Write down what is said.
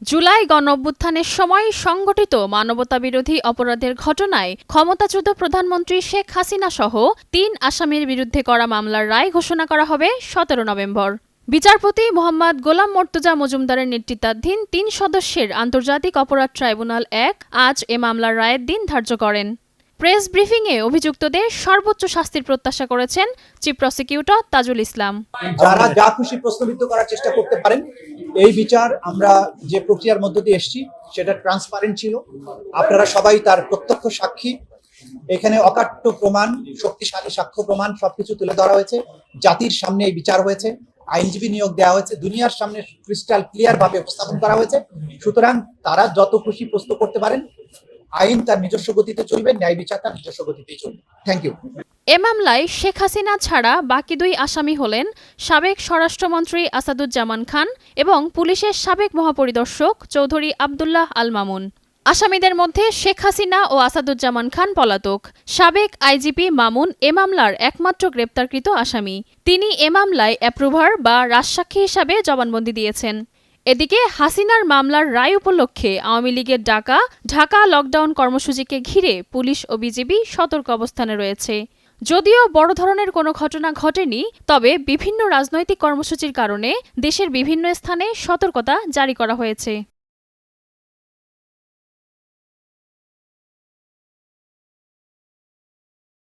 জুলাই গণঅভ্যুত্থানের সময় সংগঠিত মানবতাবিরোধী অপরাধের ঘটনায় ক্ষমতাচ্যুত প্রধানমন্ত্রী শেখ হাসিনা সহ ৩ আসামির বিরুদ্ধে করা মামলার রায় ঘোষণা করা হবে ১৭ নভেম্বর। বিচারপতি মোহাম্মদ গোলাম মর্তুজা মজুমদারের নেতৃত্বাধীন ৩ সদস্যের আন্তর্জাতিক অপরাধ ট্রাইব্যুনাল ১ আজ এ মামলার রায়ের দিন ধার্য করেন। প্রেস ব্রিফিংয়ে অভিযুক্তদের সর্বোচ্চ শাস্তির প্রত্যাশা করেছেন চিফ প্রসিকিউটর তাজুল ইসলাম। যারা যা খুশি প্রশ্নবিদ্ধ করার চেষ্টা করতে পারেন, এই বিচার আমরা যে প্রক্রিয়ার মধ্য দিয়ে এসেছি সেটা ট্রান্সপারেন্ট ছিল। আপনারা সবাই তার প্রত্যক্ষ সাক্ষী। এখানে অকাট্য প্রমাণ, শক্তিশালী সাক্ষ্য প্রমাণ সবকিছু তুলে ধরা হয়েছে। জাতির সামনে এই বিচার হয়েছে, আইনজীবী নিয়োগ দেওয়া হয়েছে, দুনিয়ার সামনে ক্রিস্টাল ক্লিয়ার ভাবে উপস্থাপন করা হয়েছে। সুতরাং তারা যত খুশি প্রশ্ন করতে পারেন, আইন তার নিজস্ব গতিতে চলবে, ন্যায় বিচার তার নিজস্ব গতিতেই চলবে। Thank you. এ মামলায় শেখ হাসিনা ছাড়া বাকি 2 আসামি হলেন সাবেক স্বরাষ্ট্রমন্ত্রী আসাদুজ্জামান খান এবং পুলিশের সাবেক মহাপরিদর্শক চৌধুরী আব্দুল্লাহ আল মামুন। আসামিদের মধ্যে শেখ হাসিনা ও আসাদুজ্জামান খান পলাতক। সাবেক আইজিপি মামুন এ মামলার একমাত্র গ্রেপ্তারকৃত আসামি। তিনি এ মামলায় অ্যাপ্রুভার বা রাজসাক্ষী হিসাবে জবানবন্দি দিয়েছেন। এদিকে হাসিনার মামলার রায় উপলক্ষে আওয়ামী লীগের ডাকা ঢাকা লকডাউন কর্মসূচিকে ঘিরে পুলিশ ও বিজিবি সতর্ক অবস্থানে রয়েছে। যদিও বড় ধরনের কোনো ঘটনা ঘটেনি, তবে বিভিন্ন রাজনৈতিক কর্মসূচির কারণে দেশের বিভিন্ন স্থানে সতর্কতা জারি করা হয়েছে।